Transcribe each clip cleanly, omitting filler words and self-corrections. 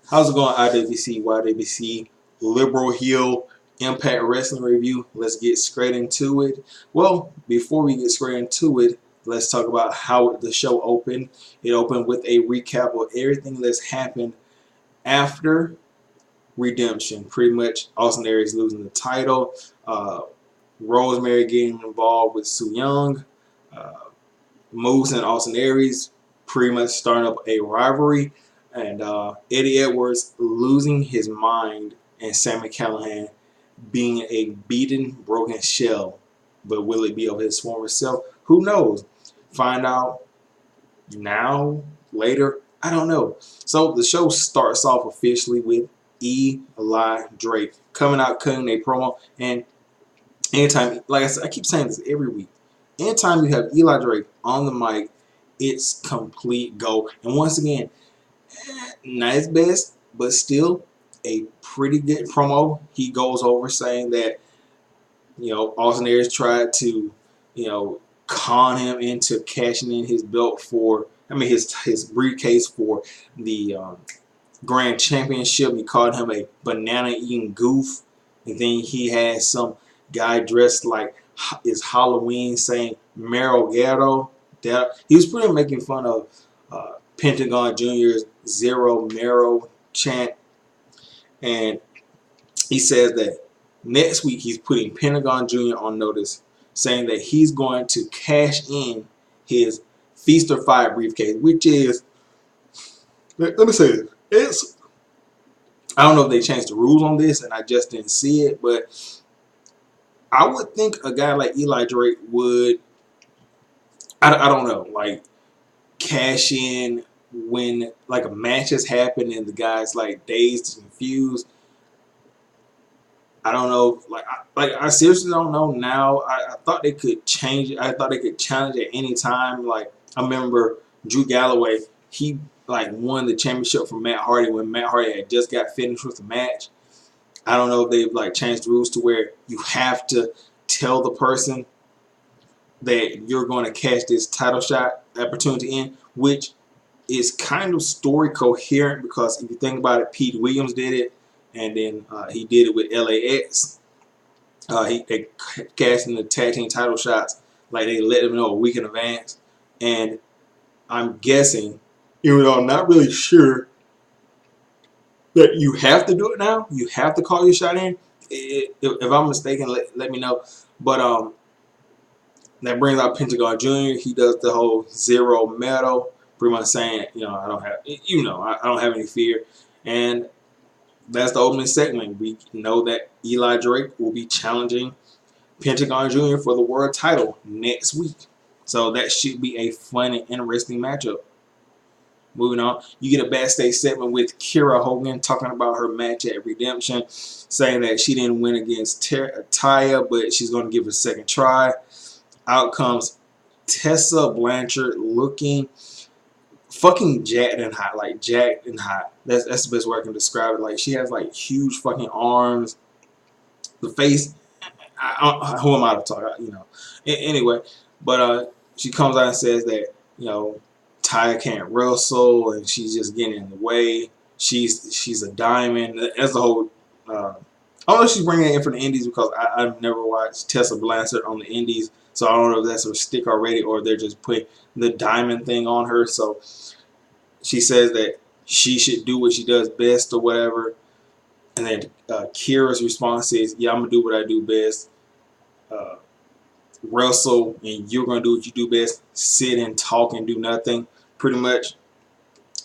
How's it going, IWC, YWC, Liberal Hill, Impact Wrestling Review? Let's get straight into it. Well, before we get straight into it, let's talk about how the show opened. It opened with a recap of everything that's happened after Redemption. Pretty much, Austin Aries losing the title, uh, Rosemary getting involved with Su Young, uh, Moose and Austin Aries pretty much starting up a rivalry, and Eddie Edwards losing his mind, and Sami Callihan being a beaten, broken shell. But will it be of his former self? Who knows? Find out now, later. I don't know. So the show starts off officially with Eli Drake coming out, cutting a promo, and anytime, like I said, I keep saying this every week. Anytime you have Eli Drake on the mic, it's complete go. And once again, not his best, but still a pretty good promo. He goes over saying that, Austin Aries tried to, con him into cashing in his belt for, his briefcase for the grand championship. He called him a banana eating goof. And then he had some guy dressed like it's Halloween saying Mero Ghetto. He was pretty making fun of Pentagon Jr.'s Zero Mero chant. And he says that next week he's putting Pentagon Jr. on notice, saying that he's going to cash in his Feast or Fire briefcase, which is, let me say this, I don't know if they changed the rules on this and I just didn't see it, but I would think a guy like Eli Drake would, I don't know, like cash in when like a match has happened and the guy's like dazed and confused. I don't know, I seriously don't know now. I thought they could change it. I thought they could challenge at any time. Like I remember Drew Galloway, he like won the championship from Matt Hardy when Matt Hardy had just got finished with the match. I don't know if they've like changed the rules to where you have to tell the person that you're going to catch this title shot opportunity in, which is kind of story coherent because if you think about it, Pete Williams did it, and then he did it with LAX. They cashed in the tag team title shots like they let them know a week in advance, and I'm guessing, even though I'm not really sure, that you have to do it now. You have to call your shot in. If I'm mistaken, let me know. But that brings out Pentagon Jr. He does the whole zero medal, pretty much saying, I don't have, I don't have any fear. And that's the opening segment. We know that Eli Drake will be challenging Pentagon Jr. for the world title next week. So that should be a fun and interesting matchup. Moving on, you get a backstage segment with Kiera Hogan talking about her match at Redemption, saying that she didn't win against Taya, but she's going to give it a second try. Out comes Tessa Blanchard looking fucking jacked and hot, like jacked and hot. That's the best way I can describe it. Like she has like huge fucking arms. The face, who am I to talk? Anyway, but she comes out and says that Taya can't wrestle and she's just getting in the way. She's a diamond. That's the whole. I don't know if she's bringing it in for the Indies because I've never watched Tessa Blanchard on the Indies, so I don't know if that's a stick already or they're just putting the diamond thing on her. So she says that she should do what she does best or whatever. And then Kira's response is, "Yeah, I'm gonna do what I do best. Uh, wrestle, and you're gonna do what you do best. Sit and talk and do nothing, pretty much."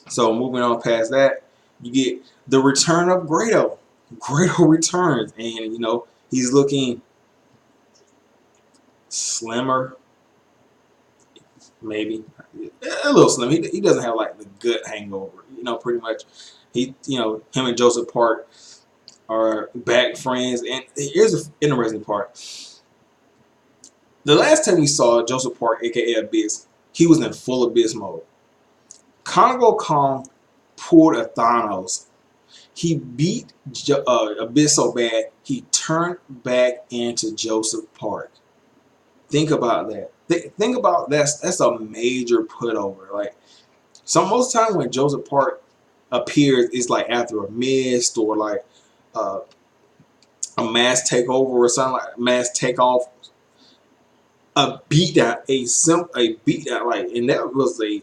So moving on past that, you get the return of Grado. Grado returns, and he's looking slimmer, maybe a little slim. He doesn't have like the gut hangover, pretty much. Him and Joseph Park are back friends, and here's the interesting part. The last time we saw Joseph Park, aka Abyss, he was in full Abyss mode. Congo Kong pulled a Thanos. He beat Abyss so bad, he turned back into Joseph Park. Think about that. Think about that's a major put over. Like, so most of the time when Joseph Park appears is like after a mist or like uh, a mass takeover or something like mass takeoff, a beatdown, a beatdown, like, and that was a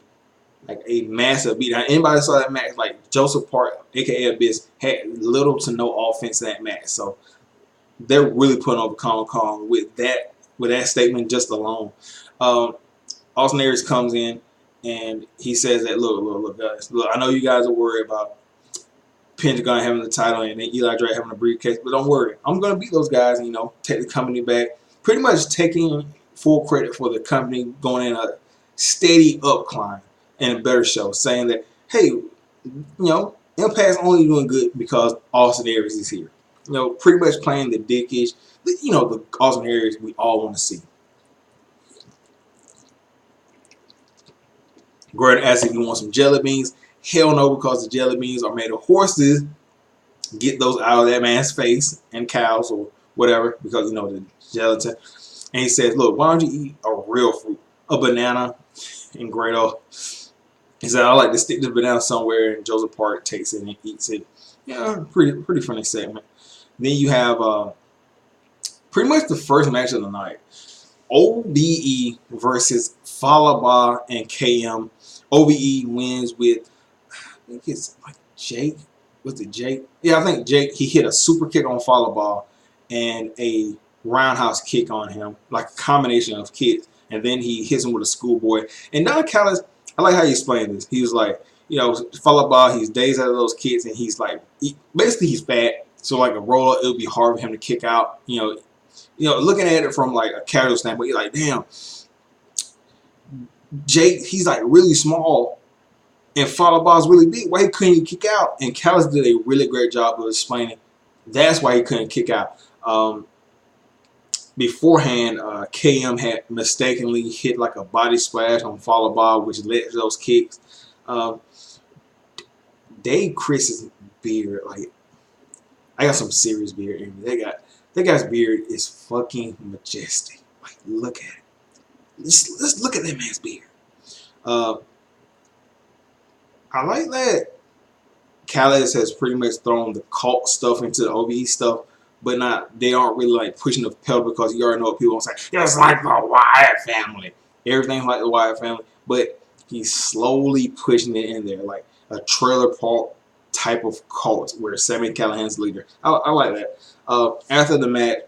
massive beatdown. Anybody saw that match? Like Joseph Park, aka Abyss, had little to no offense in that match. So they're really putting over Kong with that statement just alone. Um, Austin Aries comes in and he says that look guys, look, I know you guys are worried about Pentagon having the title and then Eli Drake having a briefcase, but don't worry, I'm gonna beat those guys and take the company back. Pretty much taking full credit for the company going in a steady up climb and a better show, saying that hey, Impact's only doing good because Austin Aries is here. Pretty much playing the dickish, the Austin Aries we all want to see. Gordon asks if you want some jelly beans. Hell no, because the jelly beans are made of horses. Get those out of that man's face, and cows or whatever, because the gelatin. And he says, look, why don't you eat a real fruit? A banana. And Grado, he said, I like to stick the banana somewhere, and Joseph Park takes it and eats it. Yeah, pretty funny segment. Then you have pretty much the first match of the night. OBE versus Falaba and KM. OBE wins with, I think it's like Jake. Was it Jake? Yeah, I think Jake. He hit a super kick on Falaba and a roundhouse kick on him, like a combination of kicks. And then he hits him with a schoolboy. And Don Callis, I like how he explained this. He was like, Falaba, he's dazed out of those kicks, and he's like, basically he's fat. So like a roller, it would be hard for him to kick out. Looking at it from like a casual standpoint, you're like, damn, Jake, he's like really small, and Falaba's really big. Why he couldn't kick out? And Callis did a really great job of explaining that's why he couldn't kick out. Beforehand, KM had mistakenly hit like a body splash on Falaba, which led to those kicks. Dave Chris's beard, like, I got some serious beard in me. That guy's beard is fucking majestic. Like, look at it. Let's look at that man's beard. I like that Callis has pretty much thrown the cult stuff into the OVE stuff, but they aren't really like pushing the pedal, because you already know what people are saying. It's like the Wyatt family. Everything's like the Wyatt family, but he's slowly pushing it in there, like a trailer park type of cult where Sami Callihan's leader. I like that. After the match,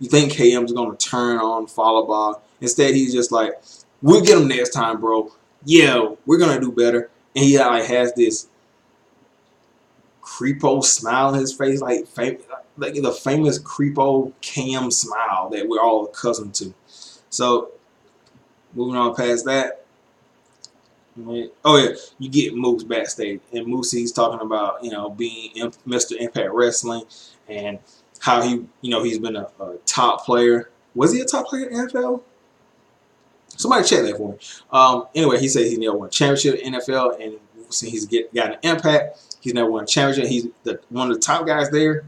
you think KM's going to turn on Falaba. Instead, he's just like, we'll get him next time, bro. Yeah, we're going to do better. And he like has this creepo smile on his face, like the famous creepo Cam smile that we're all accustomed to. So, moving on past that. Oh yeah, you get Moose backstage, and Moose, he's talking about being Mr. Impact Wrestling and how he's been a top player. Was he a top player in the NFL? Somebody check that for me. Anyway, he said he never won a championship in the NFL, and since he's got an Impact, he's never won a championship. He's one of the top guys there.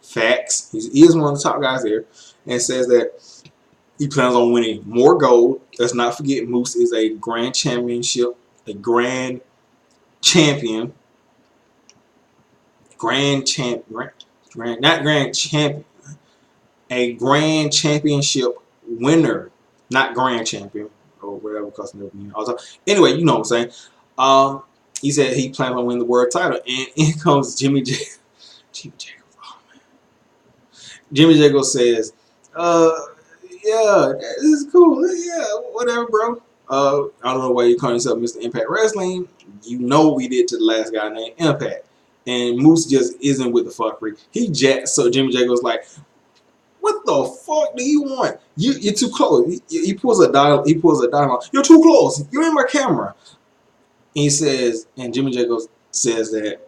Facts. He is one of the top guys there, and says that he plans on winning more gold. Let's not forget, Moose is a grand champion, a grand championship winner, not grand champion or whatever. Because anyway, you know what I'm saying. He said he plans on winning the world title, and in comes Jimmy J. Jimmy Jacobs. Oh man. Jimmy Jacobs says, yeah, this is cool. Yeah, whatever, bro. I don't know why you call yourself Mr. Impact Wrestling. You know what we did to the last guy named Impact. And Moose just isn't with the fuckery. So Jimmy Jacobs like, what the fuck do you want? You're too close. He pulls a dialogue. You're too close. You're in my camera. And he says, and Jimmy Jacobs says that,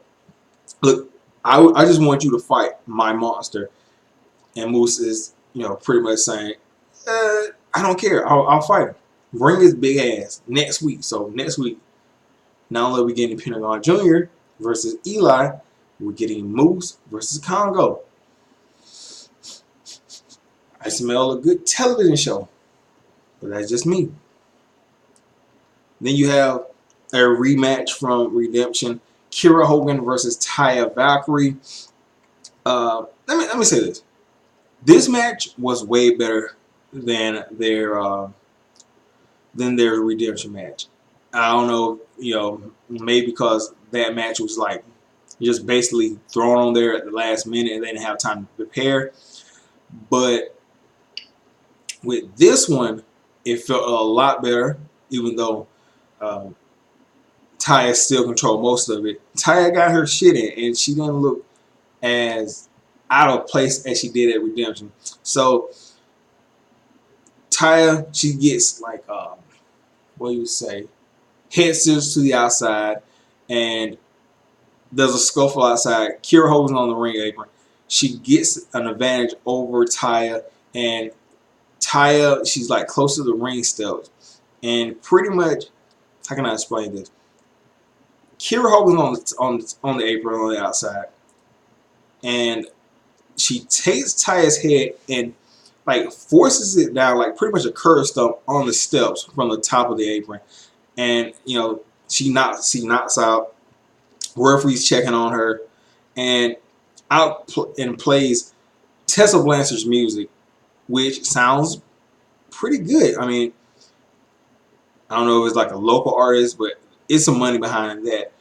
look, I just want you to fight my monster. And Moose is, pretty much saying, I don't care. I'll fight him. Bring his big ass next week. So next week, not only are we getting Pentagon Jr. versus Eli, we're getting Moose versus Congo. I smell a good television show, but that's just me. Then you have a rematch from Redemption. Kiera Hogan versus Taya Valkyrie. Let me say this. This match was way better than their Redemption match. I don't know, maybe because that match was like just basically thrown on there at the last minute and they didn't have time to prepare. But with this one, it felt a lot better, even though um, Taya still controlled most of it. Taya got her shit in, and she didn't look as out of place as she did at Redemption. So Taya, she gets like what do you say, head scissors to the outside, and there's a scuffle outside. Kiera Hogan's on the ring apron. She gets an advantage over Taya, and Taya, she's like close to the ring steps, and pretty much, how can I explain this? Kiera Hogan's on the apron on the outside, and she takes Taya's head and like forces it down like pretty much a curb stomp on the steps from the top of the apron, and she knocks out. Referee's checking on her, and out and plays Tessa Blanchard's music, which sounds pretty good. I mean, I don't know if it's like a local artist, but it's some money behind that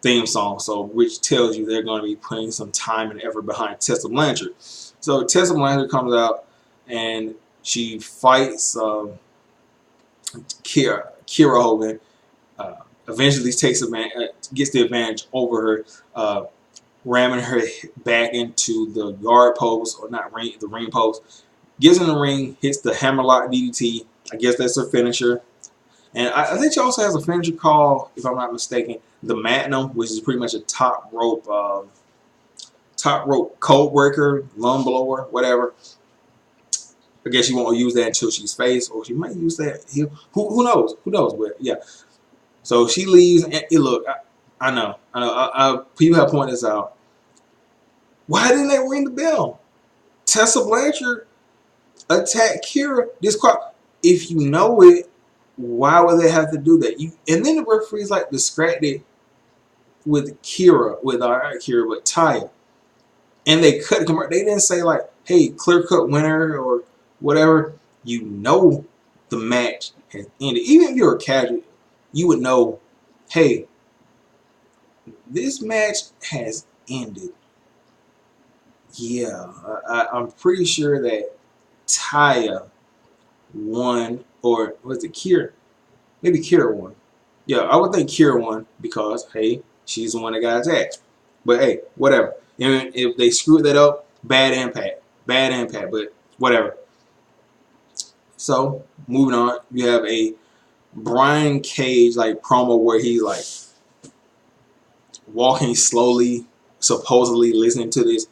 theme song, so which tells you they're going to be putting some time and effort behind Tessa Blanchard. So Tessa Blanchard comes out and she fights Kiera Hogan. Eventually gets the advantage over her, ramming her back into the guard post, or not ring, the ring post. Gets in the ring, hits the hammerlock DDT. I guess that's her finisher. And I think she also has a finisher called, if I'm not mistaken, the Magnum, which is pretty much a top rope code breaker, lung blower, whatever. I guess she won't use that until she's faced, or she might use that here. Who knows? Who knows? But yeah. So she leaves, and look, I know. People have pointed this out. Why didn't they ring the bell? Tessa Blanchard attacked Kiera. If you know it, why would they have to do that? And then the referee's like distracted with Kiera, with Kiera, but Taya, and they cut the commercial. They didn't say like, "Hey, clear cut winner" or whatever. You know, the match has ended. Even if you're a casual, you would know, hey, this match has ended. Yeah, I'm pretty sure that Taya won, or was it Kiera? Maybe Kiera won. Yeah, I would think Kiera won because, hey, she's the one that got attacked. But hey, whatever. And if they screwed that up, bad impact. Bad impact, but whatever. So, moving on, you have a Brian Cage like promo where he's like walking slowly, supposedly listening to this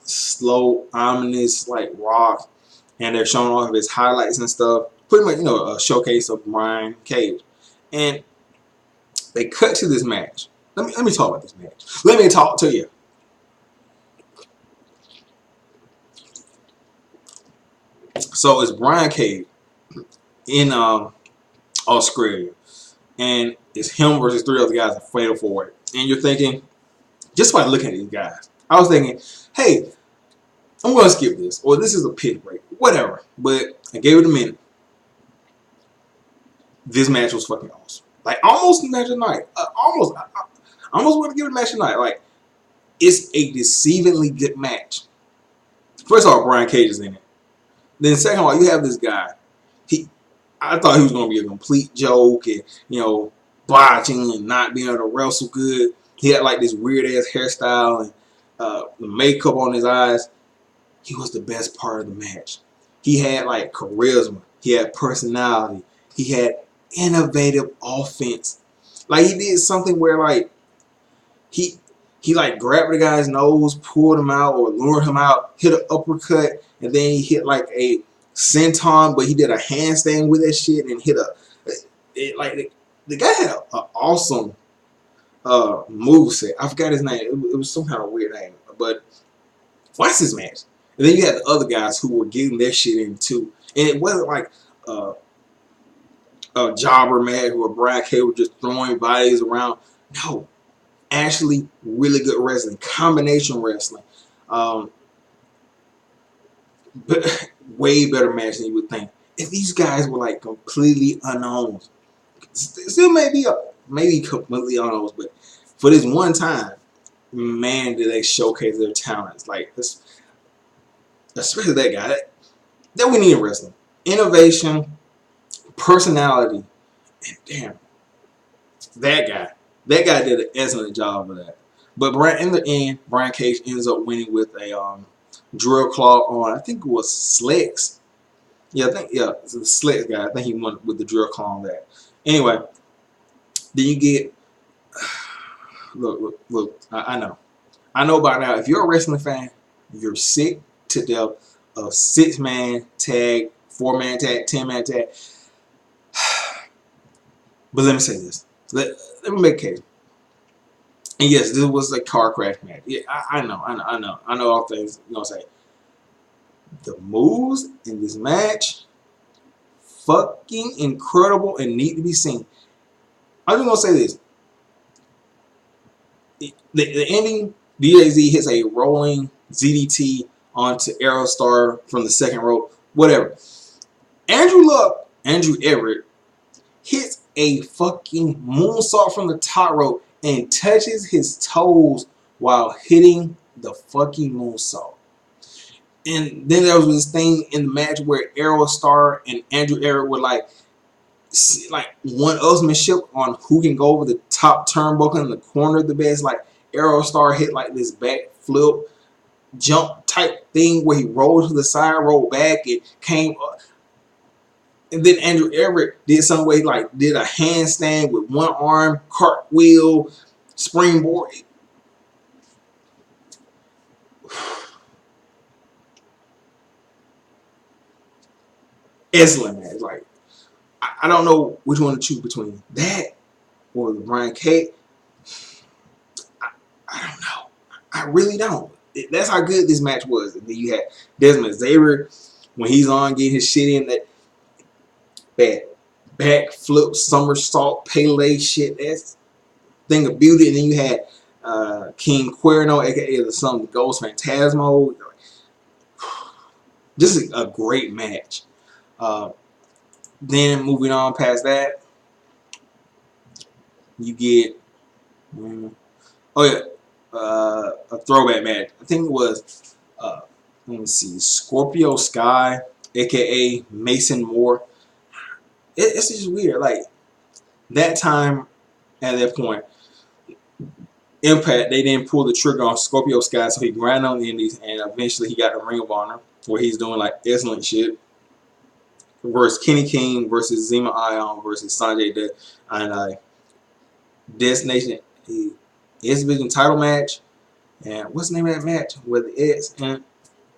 slow, ominous like rock, and they're showing off his highlights and stuff. Pretty much, a showcase of Brian Cage. And they cut to this match. Let me talk about this match. Let me talk to you. So it's Brian Cage in Australia, and it's him versus three other guys in Fatal 4. And you're thinking, just by looking at these guys, I was thinking, hey, I'm going to skip this, or this is a pit break, whatever. But I gave it a minute. This match was fucking awesome. Like, almost the match of the night. I almost want to give it a match of the night. Like, it's a deceivingly good match. First of all, Brian Cage is in it. Then second of all, you have this guy. I thought he was going to be a complete joke and, botching and not being able to wrestle good. He had like this weird ass hairstyle and the makeup on his eyes. He was the best part of the match. He had like charisma. He had personality. He had innovative offense. Like, he did something where like he like grabbed the guy's nose, pulled him out, or lured him out, hit an uppercut, and then he hit like a senton, but he did a handstand with that shit and hit the guy had an awesome moveset. I forgot his name. It was some kind of weird name, but watch this match. And then you had the other guys who were getting their shit in too, and it wasn't like a jobber match where Brian Cage was just throwing bodies around. No, actually really good wrestling, combination wrestling. Um, but way better match than you would think. If these guys were like completely unknowns, still maybe completely unknowns, but for this one time, man, did they showcase their talents. Like this, especially that guy. That we need in wrestling. Innovation, personality, and damn, that guy. That guy did an excellent job of that. But in the end, Brian Cage ends up winning with a drill claw on, I think it was Slicks. Yeah, it's the Slicks guy. I think he won with the drill claw on that. Anyway, then you get look. I know by now. If you're a wrestling fan, you're sick to death of 6-man tag, 4-man tag, 10-man tag. But let me say this. Let me make a case. And yes, this was a car crash match. Yeah, I know all things you're gonna say. The moves in this match, fucking incredible and need to be seen. I'm just gonna say this. The ending, DJZ hits a rolling ZDT onto Aerostar from the second rope. Whatever. Andrew Everett, hits a fucking moonsault from the top rope and touches his toes while hitting the fucking moonsault. And then there was this thing in the match where Aerostar and Andrew Everett were like one upsmanship on who can go over the top turnbuckle in the corner the best. Like Aerostar hit like this back flip jump type thing where he rolled to the side, rolled back, and came up. And then Andrew Everett did some way like did a handstand with one arm, cartwheel, springboard. Excellent match. Like I don't know which one to choose between that or the Brian Cage. I don't know. I really don't. That's how good this match was. And then you had Desmond Xavier when he's on getting his shit in that back flip somersault Pele shit. That's thing of beauty. And then you had King Cuerno, aka the Son of Ghost Phantasmo. Just a great match. Then moving on past that, you get a throwback match. I think it was let me see, Scorpio Sky, aka Mason Moore. It's just weird. Like that time at that point, Impact, they didn't pull the trigger on Scorpio Sky, so he grinded on the Indies, and eventually he got the Ring of Honor, where he's doing like excellent shit. Versus Kenny King versus Zema Ion versus Sanjay Dutt and Destination Exhibition title match. And what's the name of that match? With the X and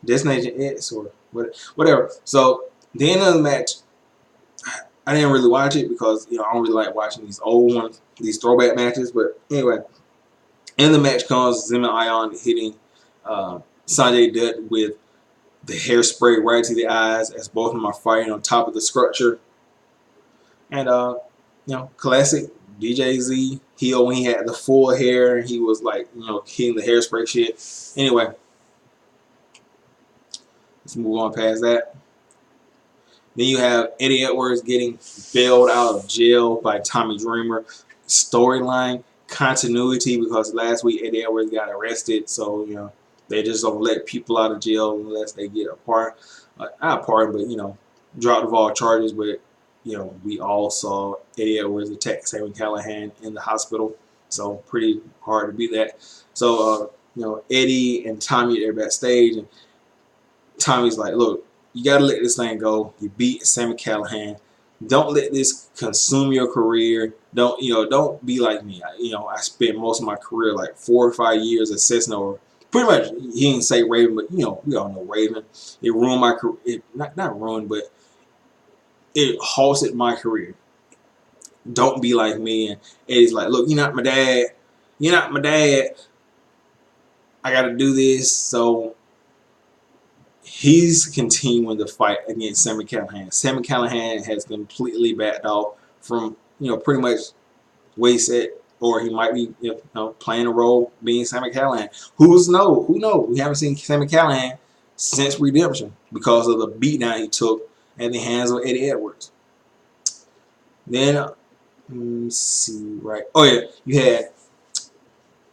Destination X or whatever. So the end of the match, I didn't really watch it because I don't really like watching these old ones, these throwback matches. But anyway, in the match comes Zema Ion hitting Sanjay Dutt with the hairspray right to the eyes as both of them are fighting on top of the structure. And classic DJZ heel when he had the full hair and he was like, hitting the hairspray shit. Anyway, let's move on past that. Then you have Eddie Edwards getting bailed out of jail by Tommy Dreamer. Storyline continuity because last week Eddie Edwards got arrested, so they just don't let people out of jail unless they get not a pardon, but dropped of all charges. But we all saw Eddie Edwards attack Sami Callihan in the hospital, so pretty hard to beat that. So Eddie and Tommy are backstage, and Tommy's like, "Look, you gotta let this thing go. You beat Sami Callihan. Don't let this consume your career. Don't be like me. I spent most of my career, like 4 or 5 years, assessing over. Pretty much, he didn't say Raven, but we all know Raven. It ruined my career. It not ruined, but it halted my career. Don't be like me." And Eddie's like, "Look, you're not my dad. You're not my dad. I got to do this." So he's continuing the fight against Sami Callihan. Sami Callihan has completely backed off from pretty much what he said, or he might be playing a role being Sami Callihan. Who knows? We haven't seen Sami Callihan since Redemption because of the beatdown he took at the hands of Eddie Edwards. Then let's see, right? Oh yeah, you had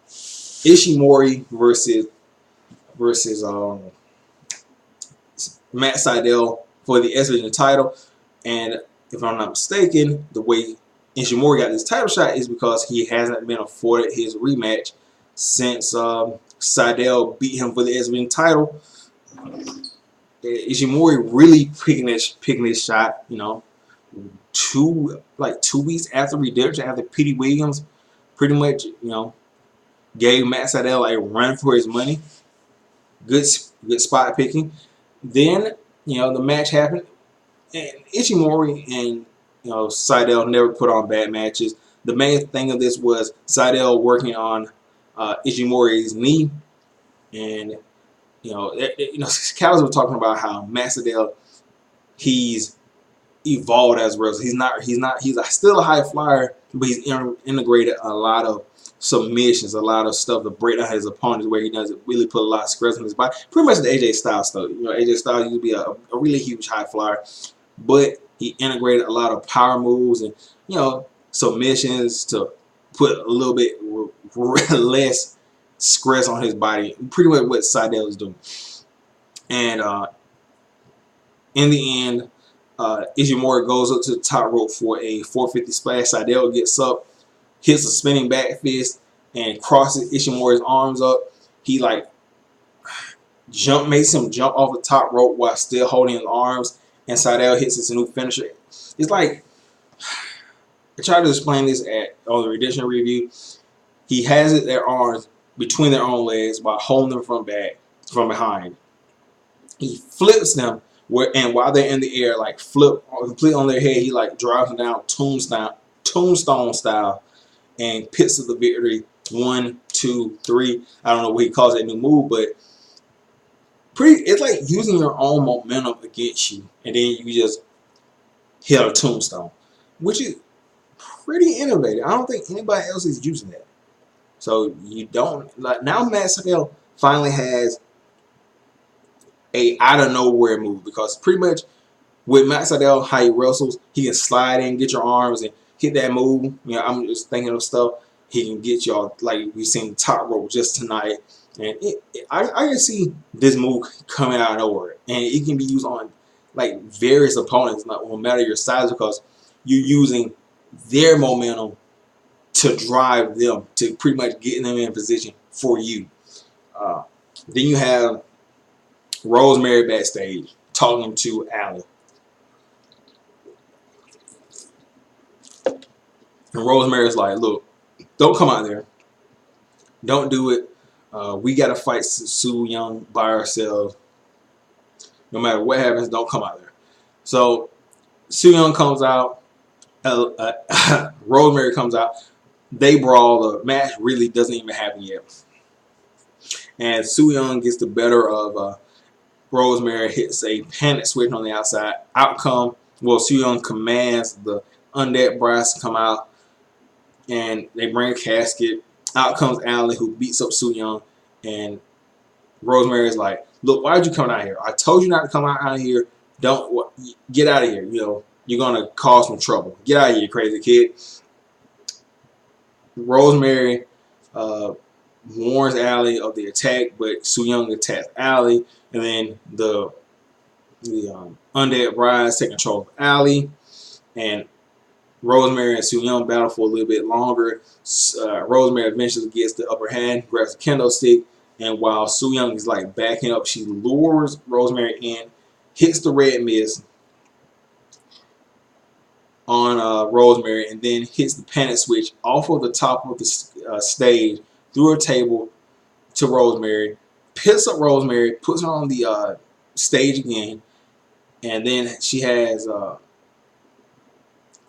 Ishimori versus Matt Sydal for the S Division title, and if I'm not mistaken, the way Ishimori got this title shot is because he hasn't been afforded his rematch since Sydal beat him for the S Division title. Ishimori really picking this shot, 2 weeks after Redemption, after Petey Williams pretty much, gave Matt Sydal a run for his money. Good spot picking. Then, the match happened, and Ishimori and Sydal never put on bad matches. The main thing of this was Sydal working on Ishimori's knee, and Callis was talking about how Matt Sydal, he's evolved as a wrestler. He's still a high flyer, but he's integrated a lot of submissions, a lot of stuff to break down his opponents, where he doesn't really put a lot of stress on his body. Pretty much the AJ Styles stuff. AJ Styles used to be a really huge high flyer, but he integrated a lot of power moves and submissions to put a little bit less stress on his body. Pretty much what Sydal is doing. And in the end, Ishimori goes up to the top rope for a 450 splash. Sydal gets up, hits a spinning back fist, and crosses Ishimori's arms up. He makes him jump off the top rope while still holding his arms, and Sydal hits his new finisher. It's like, I tried to explain this on the Redemption review. He has their arms between their own legs while holding them from behind. He flips them, and while they're in the air, flip completely on their head, he drives them down tombstone style, and pits of the victory. 1, 2, 3. I don't know what he calls that new move, but it's like using your own momentum against you, and then you just hit a tombstone, which is pretty innovative. I don't think anybody else is using that. So you don't now. Matt Sydal finally has a out of nowhere move, because pretty much with Matt Sydal, how he wrestles, he can slide in, get your arms, and hit that move. I'm just thinking of stuff. He can get y'all, like we've seen the top rope just tonight. And I can see this move coming out of nowhere. And it can be used on various opponents, no matter your size, because you're using their momentum to drive them, to pretty much getting them in position for you. Then you have Rosemary backstage talking to Allie. And Rosemary's like, look, don't come out there. Don't do it. We got to fight Su Yung by ourselves. No matter what happens, don't come out there. So Su Yung comes out. Rosemary comes out. They brawl. The match really doesn't even happen yet. And Su Yung gets the better of Rosemary, hits a panic switch on the outside. Outcome, Su Yung commands the undead brides to come out, and they bring a casket. Out comes Allie, who beats up Su Yung, and Rosemary's like, look, why did you come out here? I told you not to come out here. Don't get out of here. You're gonna cause some trouble. Get out of here, crazy kid. Rosemary warns Allie of the attack, but Su Yung attacks Allie, and then the undead brides take control of Allie, and Rosemary and Su Yung battle for a little bit longer. Rosemary eventually gets the upper hand, grabs a kendo stick, and while Su Yung is backing up, she lures Rosemary in, hits the red mist on Rosemary, and then hits the panic switch off of the top of the stage through a table to Rosemary, picks up Rosemary, puts her on the stage again, and then she has I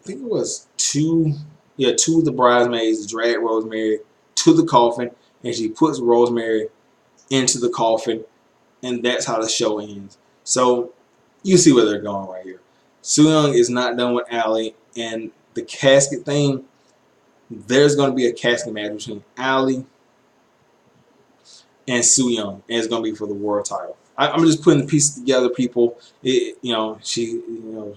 think it was two of the bridesmaids drag Rosemary to the coffin, and she puts Rosemary into the coffin, and that's how the show ends. So you see where they're going right here. Su Yung is not done with Allie, and the casket thing, there's going to be a casket match between Ali and Su Yung, and it's going to be for the world title. I'm just putting the pieces together, people. She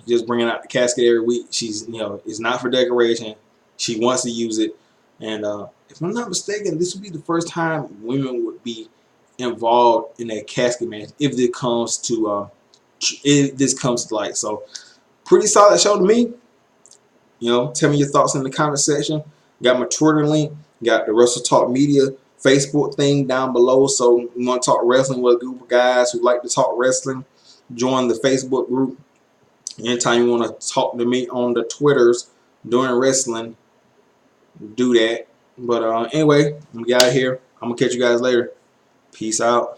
just bringing out the casket every week. She's it's not for decoration. She wants to use it, and if I'm not mistaken, this would be the first time women would be involved in a casket match if this comes to light. So pretty solid show to me. Tell me your thoughts in the comment section. Got my Twitter link. Got the Wrestle Talk Media Facebook thing down below. So you want to talk wrestling with a group of guys who like to talk wrestling, join the Facebook group. Anytime you want to talk to me on the Twitters during wrestling, do that. But anyway, I'm going to get out of here. I'm going to catch you guys later. Peace out.